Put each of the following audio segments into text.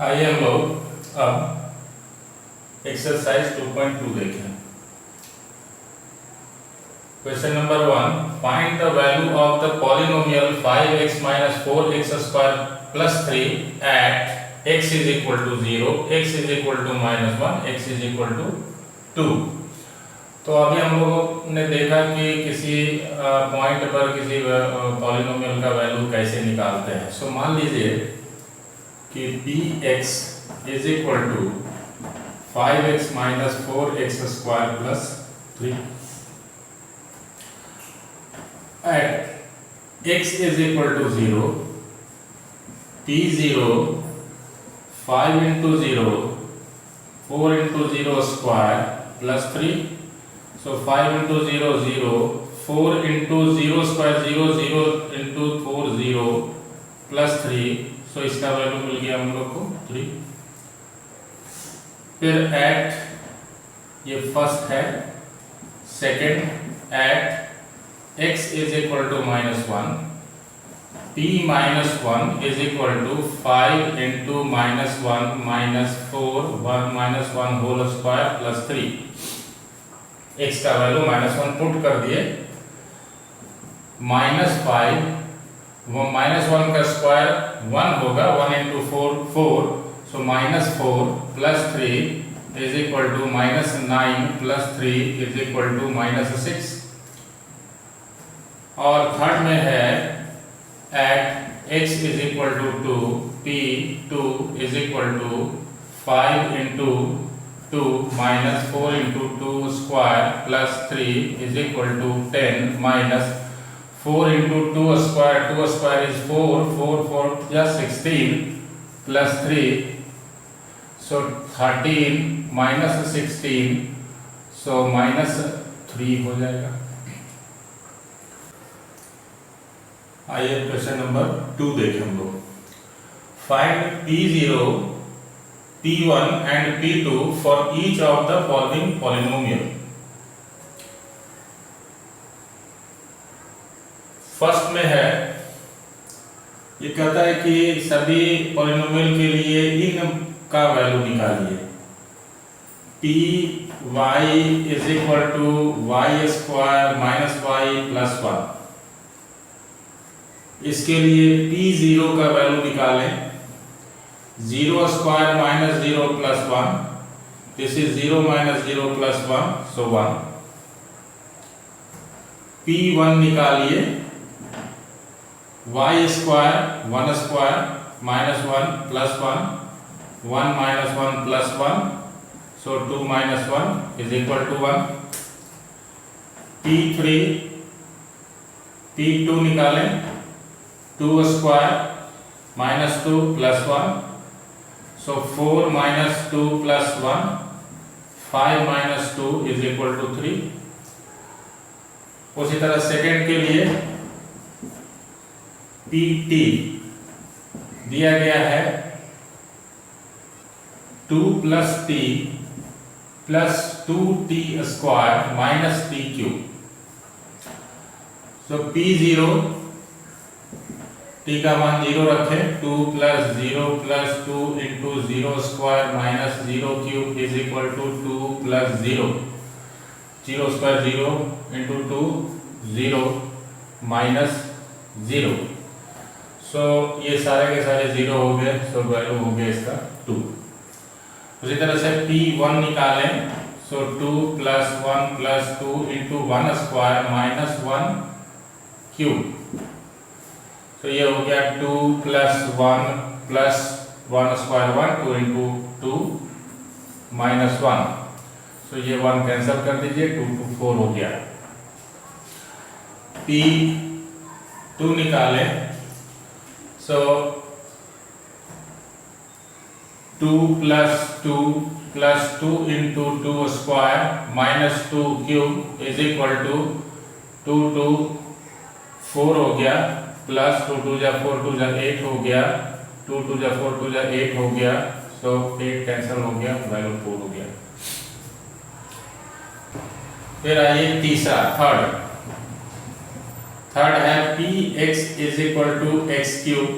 आइए हम लोग अब एक्सरसाइज 2.2 देखें। Question number 1, find the value of the polynomial 5x minus 4x square plus 3 at x is equal to 0, x is equal to -1, x is equal to 2। तो अभी हम लोगों ने देखा कि किसी पॉइंट पर किसी पॉलिनोमियल का वैल्यू कैसे निकालते हैं। सो मान लीजिए कि px is equal to 5x minus 4x square plus 3 at x is equal to 0, p0 5 into 0 4 into 0 square plus 3। So 5 into 0 0, 4 into 0 square 0 0 into 4 0 plus 3। सो इसका वैल्यू मिल गया हम लोग को 3। फिर एट, ये फर्स्ट है, second at x is equal to -1, p -1 is equal to 5 into -1 -4 1 whole square plus 3। x का value -1 put कर दिए, -5 -1 का स्क्वायर 1 होगा, 1 into 4 4, so -4 plus 3 is equal to -9 plus 3 is equal to -6। और थर्ड में है at x is equal to 2, p 2 is equal to 5 into 2 -4 into 2 square plus 3 is equal to 10 minus 4 into 2 square is 4, 4 just 16 plus 3, so 13 minus 16, so -3 हो जाएगा। आइए question number 2 देखें हम लोग। Find p0, p1 and p2 for each of the following polynomial। First में है, ये कहता है कि सभी पॉलिनोमियल के लिए इन का वैल्यू निकालिए। P Y is equal to Y square minus Y plus 1। इसके लिए p0 का वैल्यू निकालें, 0 square minus 0 plus 1, this is 0 minus 0 plus 1, so 1। p1 निकालिए, y square 1 square minus 1 plus 1, 1 minus 1 plus 1, so 2 minus 1 is equal to 1। p3 p2 निकालें, 2 square minus 2 plus 1, so 4 minus 2 plus 1, 5 minus 2 is equal to 3। उसी तरह second के लिए pt दिया गया है 2 plus t plus 2t square minus t cube. So p0, t का मान 0 रखें, 2 plus 0 plus 2 into 0 square minus 0 cube is equal to 2 plus 0, 0 square 0 into 2 0 minus 0। So ये सारे के सारे 0 हो गए, सो वैल्यू हो गया इसका 2। उसी तरह से p1 निकालें, so 2 plus 1 plus 2 into 1 square minus 1 cube. तो ये हो गया 2 plus 1 plus 1 square 1, 2 into 2 minus 1, सो ये 1 कैंसिल कर दीजिए, 2 2 4 हो गया। p2 निकालें, so 2 plus 2 plus 2 into 2 square minus 2 cube is equal to 2 2 4 हो गया, प्लस 2 2 जा 4 2 जा 8 हो गया, 2 2 जा 4 2 जा 8 हो गया, सो 8 कैंसिल हो गया, वैल्यू 4 हो गया। फिर आइए तीसरा, थर्ड है px is equal to x cube.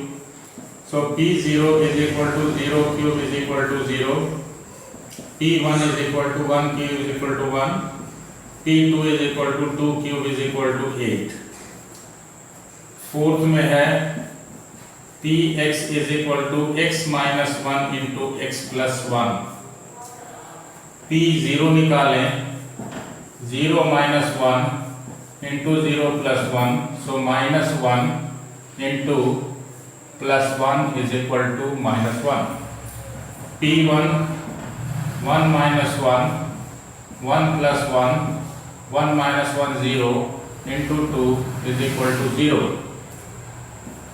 So P0 is equal to 0 cube is equal to 0, P1 is equal to 1 cube is equal to 1, P2 is equal to 2 cube is equal to 8. Fourth में है Px is equal to x minus 1 into x plus 1. P0 निकालें, 0 minus 1 into 0 plus 1, so minus 1 into plus 1 is equal to minus 1. P1 1 minus 1, 1 plus 1, 1 minus 1 0 into 2 is equal to 0.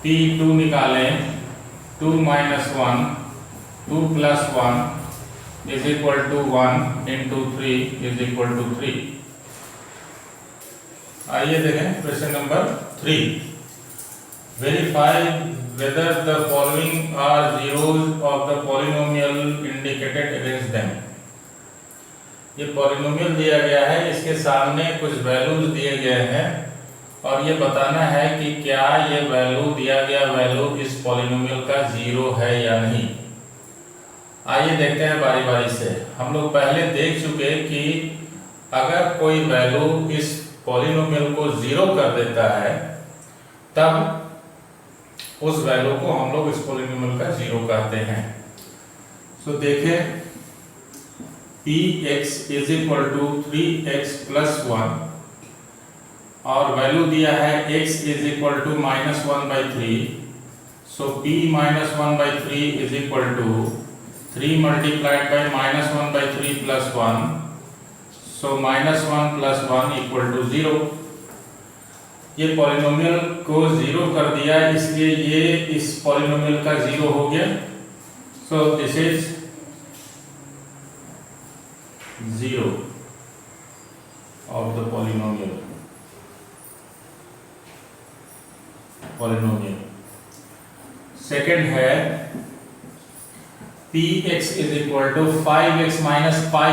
P2 निकालें, 2 minus 1, 2 plus 1 is equal to 1 into 3 is equal to 3. आइए देखें question number 3. Verify whether the following are zeros of the polynomial indicated against them. ये polynomial दिया गया है, इसके सामने कुछ वैल्यूज दिए गए हैं और ये बताना है कि क्या ये वैल्यू दिया गया वैल्यू इस पॉलिनोमियल का जीरो है या नहीं. आइए देखते हैं बारी बारी से. हम लोग पहले देख चुके कि अगर कोई वैल्यू इस पॉलिनोमियल को जीरो कर देता है तब उस वैल्यू को हम लोग इस पॉलिनोमियल का जीरो कहते हैं. सो देखें, Px is equal to 3x plus 1 और वैल्यू दिया है x is equal to minus 1 by 3. So P minus 1 by 3 is equal to 3 multiplied by minus 1 by 3 plus 1. So minus 1 plus 1 equal to 0. ये polynomial को zero कर दिया, इसलिए ये इस पॉलिनोमियल का जीरो हो गया. So this is zero of the polynomial. Second है Px is equal to 5x minus pi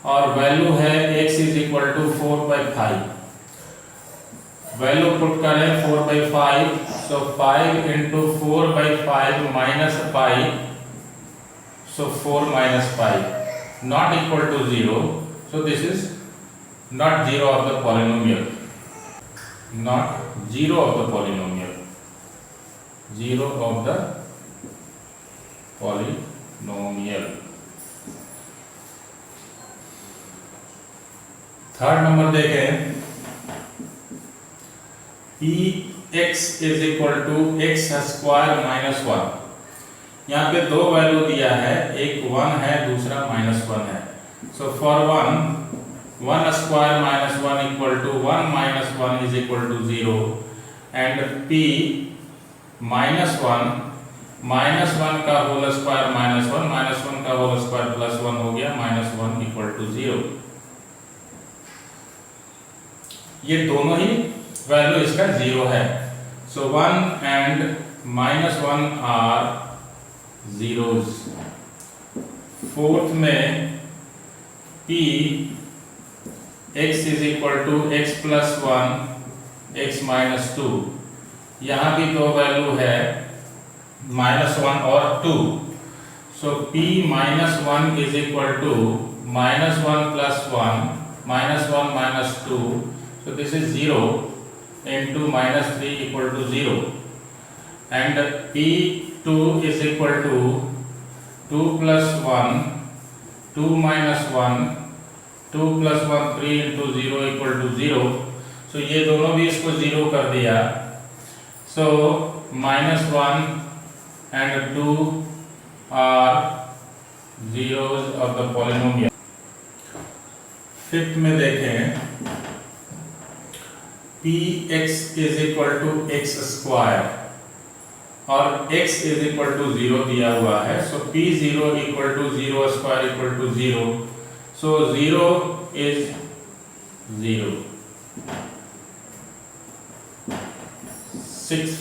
और वैल्यू है x is equal to 4 by 5. Value put करें 4 by 5, so 5 into 4 by 5 minus pi, so 4 minus pi not equal to 0. So this is not zero of the polynomial. Not zero of the polynomial. Zero of the polynomial. Third number देखें, Px is equal to x square minus 1. यहाँ पे दो value दिया है, एक 1 है दूसरा -1 है. So for 1 square minus 1 equal to 1 minus 1 is equal to 0 and P minus 1 का होल स्क्वायर -1 का होल स्क्वायर +1 हो गया, -1 equal to 0. ये दोनों ही वैल्यू इसका 0 है. सो 1 and -1 आर zeros. फोर्थ में P x is equal to x plus 1 x minus 2. यहाँ भी दो वैल्यू है -1 और 2. सो P minus 1 is equal to -1 plus 1 -1 minus 2. So this is 0 into -3 equal to 0 and P2 is equal to 2 plus 1 2 minus 1 2 plus 1 3 into 0 equal to 0. So ये दोनों भी इसको 0 कर दिया. So -1 and 2 are zeros of the polynomial. Fifth में देखें, Px is equal to x square और x is equal to 0 दिया हुआ है. So P0 equal to 0 square equal to 0. So 0 is 0. 6.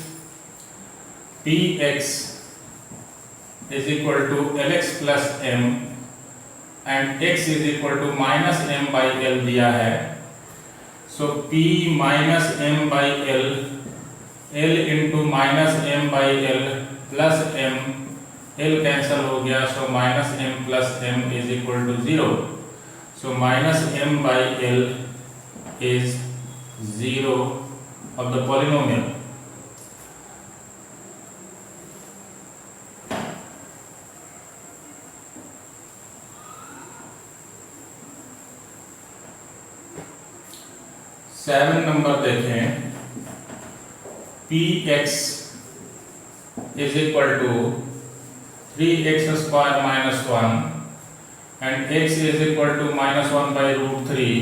Px is equal to Lx plus m and x is equal to minus m by L दिया है. So P minus m by L L into minus M by L plus M, L cancel हो गया, so minus M plus M is equal to 0. So minus M by L is 0 of the polynomial. Seven number देखें, P X is equal to 3x square minus 1 and x is equal to minus 1 by root 3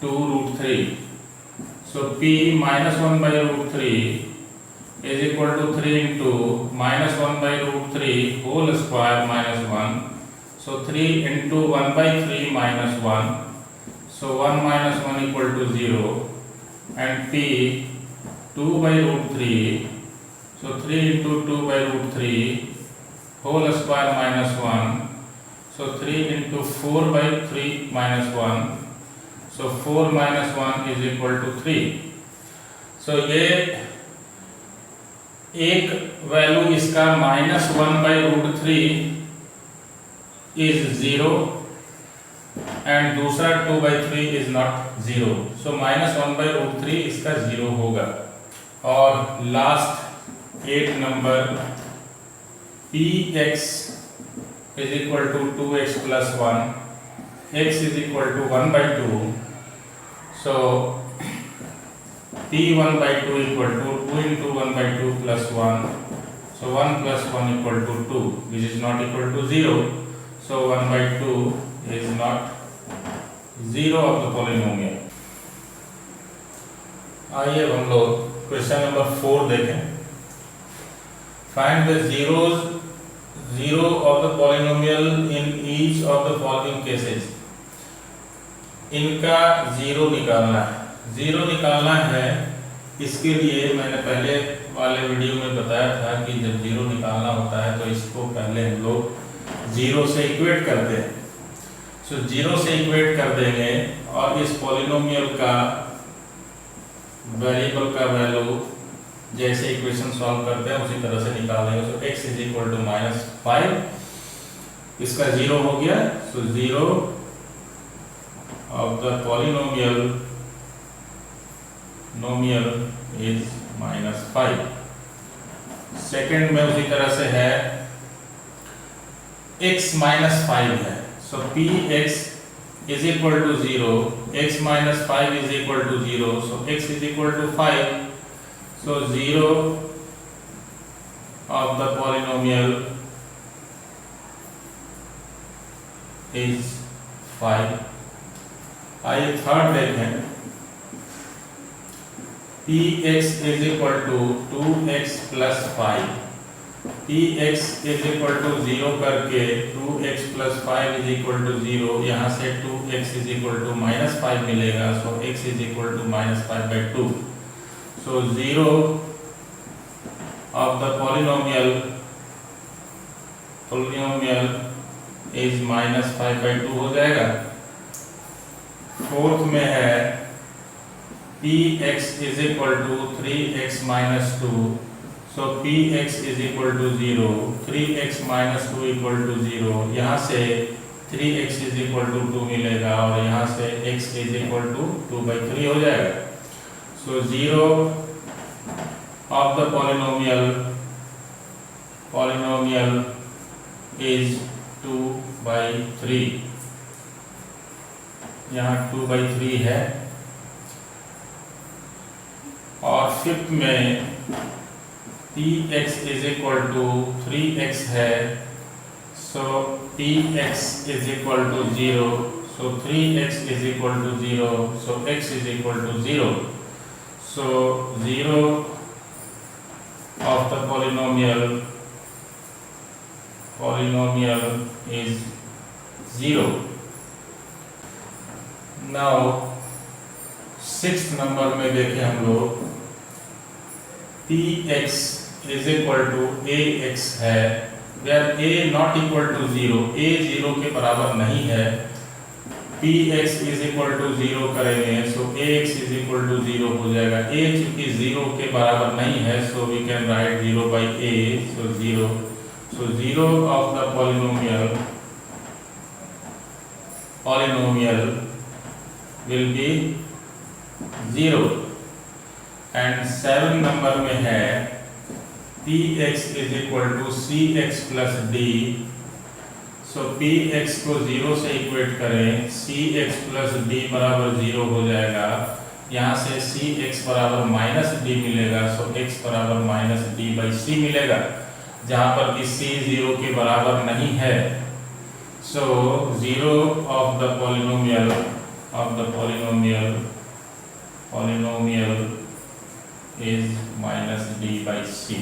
2 root 3. So p minus 1 by root 3 is equal to 3 into minus 1 by root 3 whole square minus 1. So 3 into 1 by 3 minus 1. So 1 minus 1 equal to 0. And p 2 by root 3. So 3 into 2 by root 3 whole square minus 1. So 3 into 4 by 3 minus 1. So 4 minus 1 is equal to 3. So ये एक value इसका minus 1 by root 3 is 0 and दूसरा 2 by 3 is not 0. So minus 1 by root 3 इसका 0 होगा. और last 8 number, P X is equal to 2x plus 1, x is equal to 1 by 2. So p1 by 2 equal to 2 into 1 by 2 plus 1. So 1 plus 1 equal to 2, which is not equal to 0. So 1 by 2 is not 0 of the polynomial. आइए हम लोग question number 4 देखें. Find the zero of the polynomial in each of the following cases. इनका zero निकालना है. Zero निकालना है, इसके लिए मैंने पहले वाले वीडियो में बताया था कि जब जीरो निकालना होता है तो इसको पहले हम लोग जीरो से इक्वेट करते हैं. सो जीरो से इक्वेट कर देंगे और इस पॉलिनोमियल का वेरिएबल का वैल्यू जैसे इक्वेशन सॉल्व करते हैं उसी तरह से निकाल देंगे. So x is equal to minus 5, इसका जीरो हो गया. So zero of the polynomial is minus 5. Second में उसी तरह से है, x minus 5 है. So P X is equal to 0, x minus 5 is equal to 0. So x is equal to 5. So 0 of the polynomial is 5. आइए third देखें, P X is equal to 2x plus 5. P X is equal to 0 करके 2x plus 5 is equal to 0. यहाँ से 2x is equal to minus 5 मिलेगा. So x is equal to minus 5 by 2. So 0 of the polynomial is minus 5 by 2 हो जाएगा. Fourth में है, P X is equal to 3x minus 2. So P X is equal to 0, 3x minus 2 equal to 0. यहाँ से 3x is equal to 2 मिलेगा और यहाँ से x is equal to 2 by 3 हो जाएगा. So 0 of the polynomial is 2 by 3. यहाँ 2 by 3 है. और फिफ्थ में px is equal to 3x है. So px is equal to 0. So 3x is equal to 0. So x is equal to 0. So 0 of the polynomial is 0. Now sixth number में देखें हम लोग, P X is equal to A X है, where A not equal to 0. A 0 के बराबर नहीं है. P X is equal to 0 करेंगे, so A X is equal to 0 हो जाएगा। ए चूंकि 0 के बराबर नहीं है, so we can write 0 by A, so 0, so 0 of the polynomial will be 0। And 7 number में है P X is equal to C X plus D. So P X को 0 से इक्वेट करें, सी एक्स प्लस डी बराबर 0 हो जाएगा। यहाँ से सी एक्स बराबर माइनस डी मिलेगा, सो एक्स बराबर माइनस डी बाई सी मिलेगा, जहाँ पर कि सी 0 के बराबर नहीं है। सो 0 of the polynomial is minus d by c।